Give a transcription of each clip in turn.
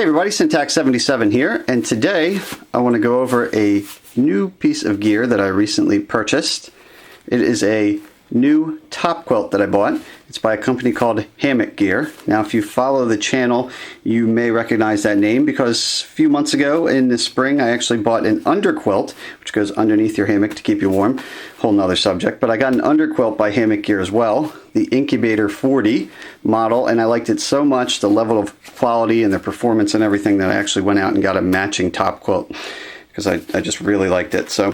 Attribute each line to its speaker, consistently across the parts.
Speaker 1: Hey everybody, Syntax77 here, and today I want to go over a new piece of gear that I recently purchased. It is a new top quilt that I bought. It's by a company called Hammock gear. Now if you follow the channel, you may recognize that name because a few months ago in the spring I actually bought an underquilt, which goes underneath your hammock to keep you warm. Whole nother subject, but I got an underquilt by Hammock gear as well, the Incubator 40 model, and I liked it so much, the level of quality and the performance and everything, that I actually went out and got a matching top quilt because I just really liked it. So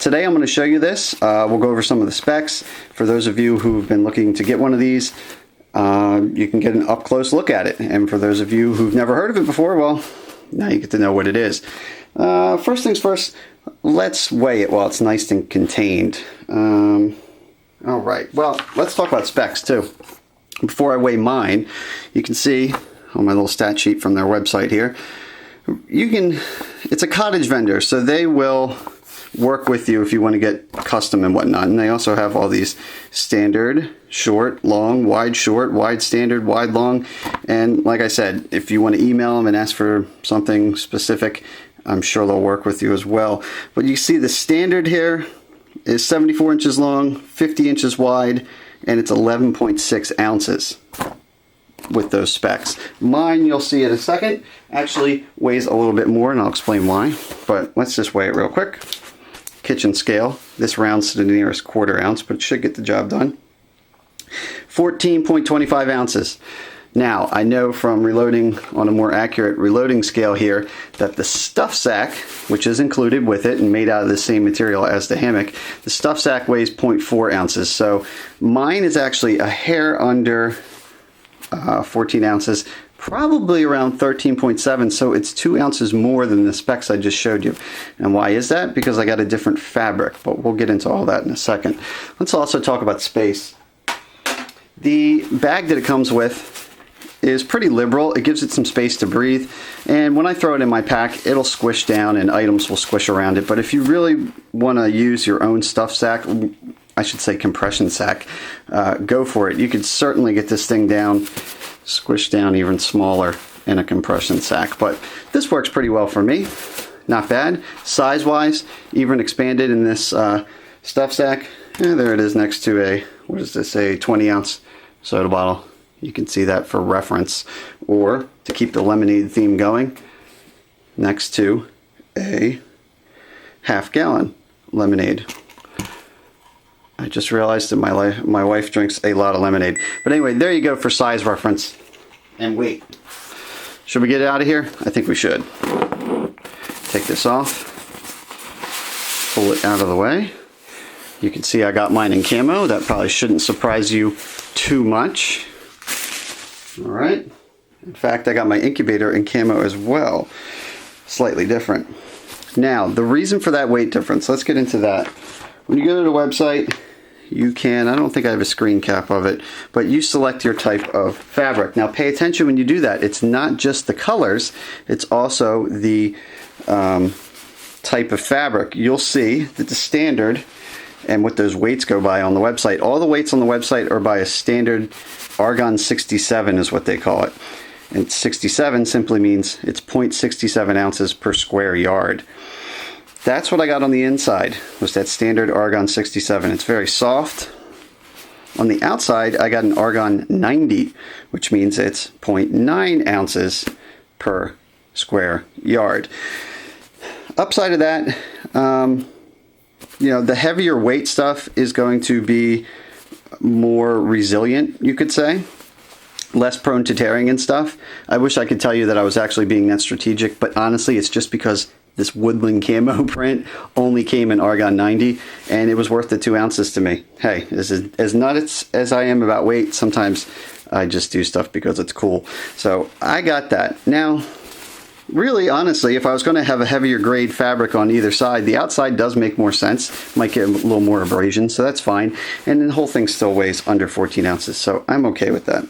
Speaker 1: today I'm going to show you this. We'll go over some of the specs. For those of you who've been looking to get one of these, you can get an up-close look at it. And for those of you who've never heard of it before, well, now you get to know what it is. First things first, let's weigh it while it's nice and contained. Alright, well, let's talk about specs too. Before I weigh mine, you can see on my little stat sheet from their website here, it's a cottage vendor, so they will work with you if you want to get custom and whatnot. And they also have all these standard, short, long, wide, short, wide, standard, wide, long. And like I said, if you want to email them and ask for something specific, I'm sure they'll work with you as well. But you see the standard here is 74 inches long, 50 inches wide, and it's 11.6 ounces with those specs. Mine, you'll see in a second, actually weighs a little bit more, and I'll explain why. But let's just weigh it real quick. Kitchen scale. This rounds to the nearest quarter ounce, but it should get the job done. 14.25 ounces. Now, I know from reloading on a more accurate reloading scale here that the stuff sack, which is included with it and made out of the same material as the hammock, the stuff sack weighs 0.4 ounces. So mine is actually a hair under 14 ounces, probably around 13.7, so it's 2 ounces more than the specs I just showed you. And why is that? Because I got a different fabric, but we'll get into all that in a second. Let's also talk about space. The bag that it comes with is pretty liberal. It gives it some space to breathe, and when I throw it in my pack, it'll squish down and items will squish around it. But if you really want to use your own stuff sack, I should say compression sack, go for it. You could certainly get this thing down, squish down even smaller in a compression sack, but this works pretty well for me. Not bad. Size wise, even expanded in this stuff sack. There it is next to a, what does this say, 20 ounce soda bottle. You can see that for reference, or to keep the lemonade theme going, next to a half-gallon lemonade. I just realized that my wife drinks a lot of lemonade. But anyway, there you go for size reference and weight. Should we get it out of here? I think we should. Take this off, pull it out of the way. You can see I got mine in camo. That probably shouldn't surprise you too much. All right. In fact, I got my incubator in camo as well. Slightly different. Now, the reason for that weight difference, let's get into that. When you go to the website, you can, I don't think I have a screen cap of it, but you select your type of fabric. Now pay attention when you do that. It's not just the colors, it's also the type of fabric. You'll see that the standard and what those weights go by on the website, all the weights on the website are by a standard Argon 67 is what they call it. And 67 simply means it's 0.67 ounces per square yard. That's what I got on the inside, was that standard Argon 67. It's very soft. On the outside, I got an Argon 90, which means it's 0.9 ounces per square yard. Upside of that, you know, the heavier weight stuff is going to be more resilient, you could say. Less prone to tearing and stuff. I wish I could tell you that I was actually being that strategic, but honestly, it's just because this Woodland camo print only came in Argon 90, and it was worth the 2 ounces to me. Hey, as nuts as I am about weight, sometimes I just do stuff because it's cool. So I got that. Now, really, honestly, if I was going to have a heavier grade fabric on either side, the outside does make more sense. Might get a little more abrasion, so that's fine. And the whole thing still weighs under 14 ounces, so I'm okay with that.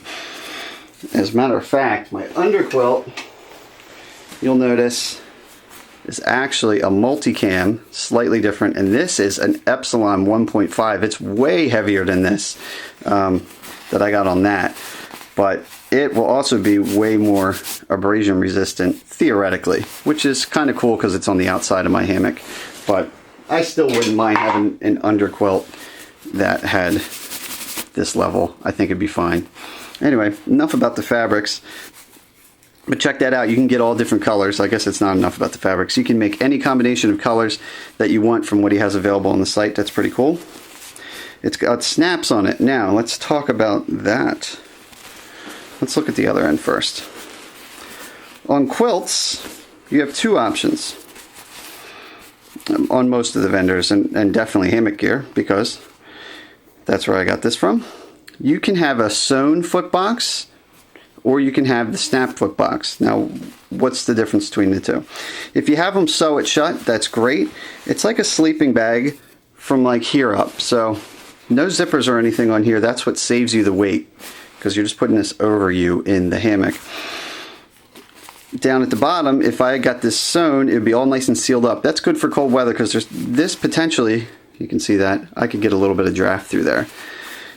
Speaker 1: As a matter of fact, my underquilt, you'll notice, is actually a multicam, slightly different, and this is an Epsilon 1.5. It's way heavier than this that I got on that, but it will also be way more abrasion resistant, theoretically, which is kind of cool because it's on the outside of my hammock. But I still wouldn't mind having an under quilt that had this level. I think it'd be fine. Anyway, enough about the fabrics. But check that out. You can get all different colors. I guess it's not enough about the fabrics. You can make any combination of colors that you want from what he has available on the site. That's pretty cool. It's got snaps on it. Now, let's talk about that. Let's look at the other end first. On quilts, you have two options on most of the vendors, and definitely Hammock Gear, because that's where I got this from. You can have a sewn footbox, or you can have the snap footbox. Now, what's the difference between the two? If you have them sew it shut, that's great. It's like a sleeping bag from like here up. So no zippers or anything on here. That's what saves you the weight, because you're just putting this over you in the hammock. Down at the bottom, if I got this sewn, it would be all nice and sealed up. That's good for cold weather, because there's this potentially, you can see that, I could get a little bit of draft through there.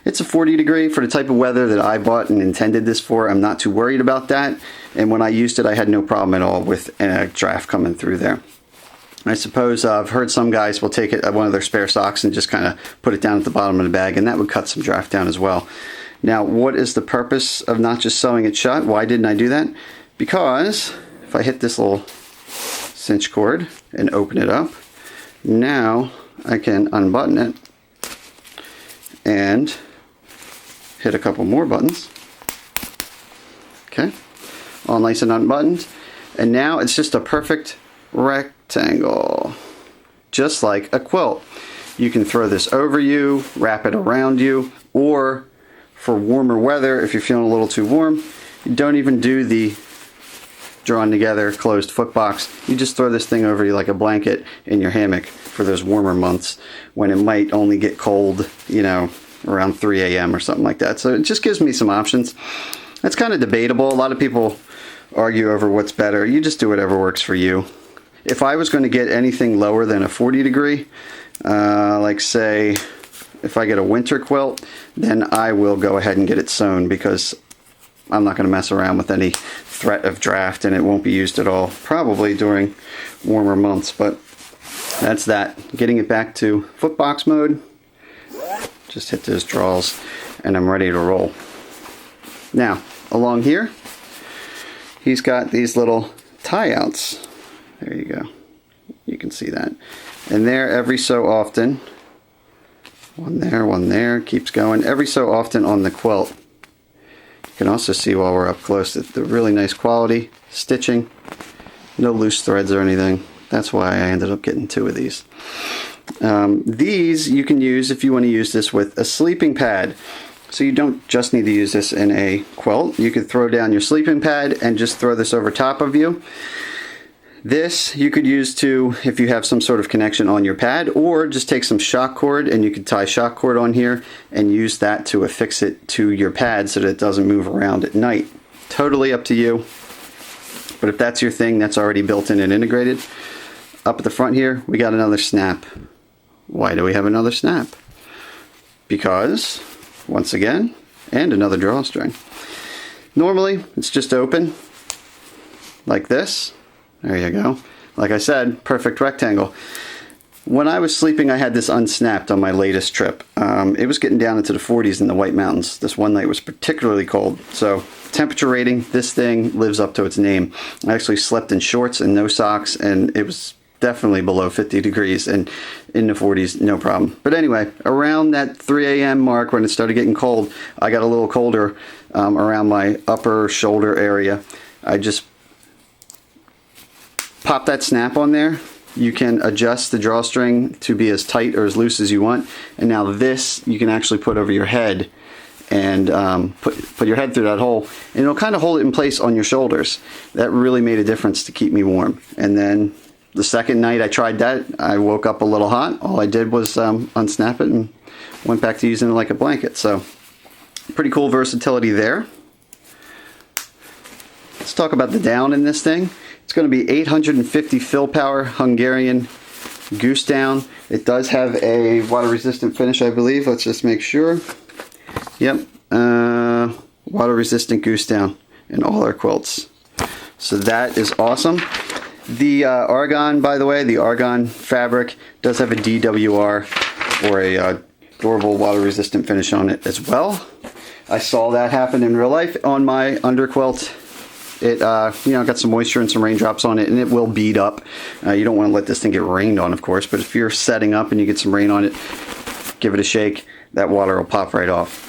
Speaker 1: It's a 40 degree for the type of weather that I bought and intended this for. I'm not too worried about that. And when I used it, I had no problem at all with a draft coming through there. I suppose I've heard some guys will take it at one of their spare socks and just kind of put it down at the bottom of the bag, and that would cut some draft down as well. Now, what is the purpose of not just sewing it shut? Why didn't I do that? Because if I hit this little cinch cord and open it up, now I can unbutton it and hit a couple more buttons. Okay, all nice and unbuttoned. And now it's just a perfect rectangle, just like a quilt. You can throw this over you, wrap it around you, or for warmer weather, if you're feeling a little too warm, you don't even do the drawn together closed footbox. You just throw this thing over you like a blanket in your hammock for those warmer months when it might only get cold, you know, around 3 a.m. or something like that. So it just gives me some options. It's kind of debatable. A lot of people argue over what's better. You just do whatever works for you. If I was going to get anything lower than a 40 degree, like say if I get a winter quilt, then I will go ahead and get it sewn, because I'm not going to mess around with any threat of draft, and it won't be used at all probably during warmer months. But that's that. Getting it back to footbox mode. Just hit those draws and I'm ready to roll. Now, along here, he's got these little tie outs. There you go. You can see that. And there, every so often, one there, keeps going. Every so often on the quilt. You can also see while we're up close that the really nice quality stitching. No loose threads or anything. That's why I ended up getting two of these. These you can use if you want to use this with a sleeping pad. So you don't just need to use this in a quilt. You could throw down your sleeping pad and just throw this over top of you. This you could use to, if you have some sort of connection on your pad, or just take some shock cord and you could tie shock cord on here and use that to affix it to your pad so that it doesn't move around at night. Totally up to you. But if that's your thing, that's already built in and integrated. Up at the front here, we got another snap. Why do we have another snap? Because, once again, and another drawstring. Normally, it's just open, like this. There you go. Like I said, perfect rectangle. When I was sleeping, I had this unsnapped on my latest trip. It was getting down into the 40s in the White Mountains. This one night was particularly cold. So, temperature rating, this thing lives up to its name. I actually slept in shorts and no socks, and it was definitely below 50 degrees and in the 40s, no problem. But anyway, around that 3 a.m. mark when it started getting cold, I got a little colder around my upper shoulder area. I just pop that snap on there. You can adjust the drawstring to be as tight or as loose as you want. And now this you can actually put over your head and put your head through that hole, and it'll kind of hold it in place on your shoulders. That really made a difference to keep me warm. And then the second night I tried that, I woke up a little hot. All I did was unsnap it and went back to using it like a blanket. So pretty cool versatility there. Let's talk about the down in this thing. It's going to be 850 fill power Hungarian goose down. It does have a water resistant finish, I believe. Let's just make sure. Yep. water resistant goose down in all our quilts. So that is awesome. The Argon, by the way, the Argon fabric does have a DWR, or a durable water resistant finish on it as well. I saw that happen in real life on my underquilt. It you know, got some moisture and some raindrops on it, and it will bead up. You don't want to let this thing get rained on, of course, but if you're setting up and you get some rain on it, give it a shake, that water will pop right off.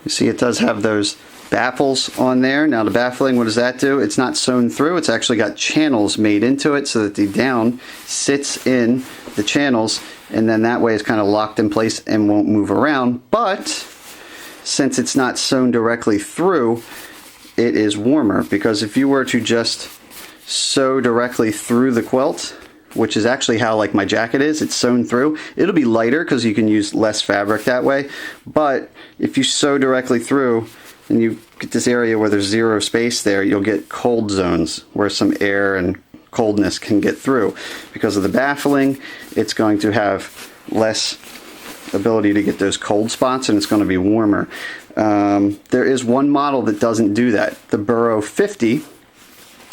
Speaker 1: You see it does have those baffles on there. Now the baffling, what does that do? It's not sewn through, it's actually got channels made into it so that the down sits in the channels, and then that way it's kind of locked in place and won't move around. But since it's not sewn directly through, it is warmer, because if you were to just sew directly through the quilt, which is actually how like my jacket is, it's sewn through, it'll be lighter because you can use less fabric that way. But if you sew directly through and you get this area where there's zero space there, you'll get cold zones where some air and coldness can get through. Because of the baffling, it's going to have less ability to get those cold spots, and it's going to be warmer. There is one model that doesn't do that. The Burrow 50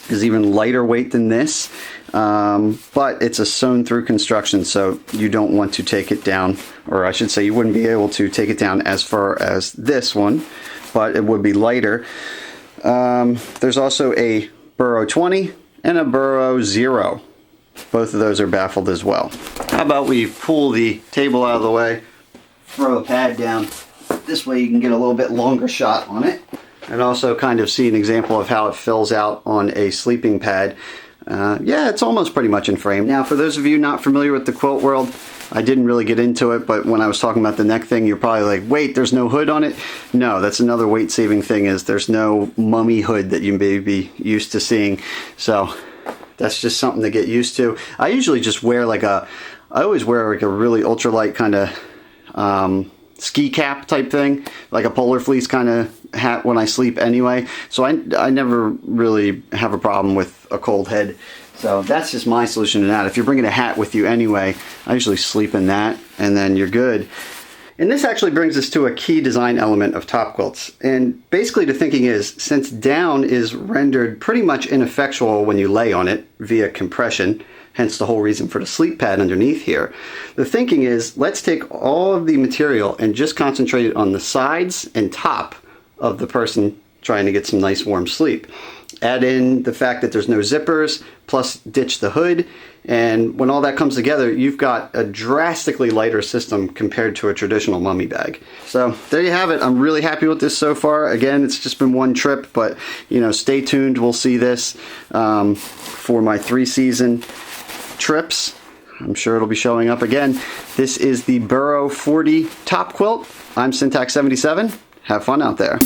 Speaker 1: is even lighter weight than this, but it's a sewn through construction, so you don't want to take it down, or I should say you wouldn't be able to take it down as far as this one, but it would be lighter. There's also a Burrow 20 and a Burrow 0. Both of those are baffled as well. How about we pull the table out of the way, throw a pad down. This way you can get a little bit longer shot on it, and also kind of see an example of how it fills out on a sleeping pad. Yeah, it's almost pretty much in frame. Now, for those of you not familiar with the quilt world, I didn't really get into it, but when I was talking about the neck thing, you're probably like, wait, there's no hood on it? No, that's another weight saving thing, is there's no mummy hood that you may be used to seeing. So that's just something to get used to. I usually just wear like I always wear like a really ultralight kind of ski cap type thing, like a polar fleece kind of hat when I sleep anyway. So I never really have a problem with a cold head. So that's just my solution to that. If you're bringing a hat with you anyway, I usually sleep in that, and then you're good. And this actually brings us to a key design element of top quilts. And basically the thinking is, since down is rendered pretty much ineffectual when you lay on it via compression, hence the whole reason for the sleep pad underneath here, the thinking is, let's take all of the material and just concentrate it on the sides and top of the person trying to get some nice warm sleep. Add in the fact that there's no zippers, plus ditch the hood, and when all that comes together, you've got a drastically lighter system compared to a traditional mummy bag. So there you have it. I'm really happy with this so far. Again, it's just been one trip, but you know, stay tuned. We'll see this for my 3-season trips. I'm sure it'll be showing up again. This is the Burrow 40 top quilt. I'm Syntax77. Have fun out there.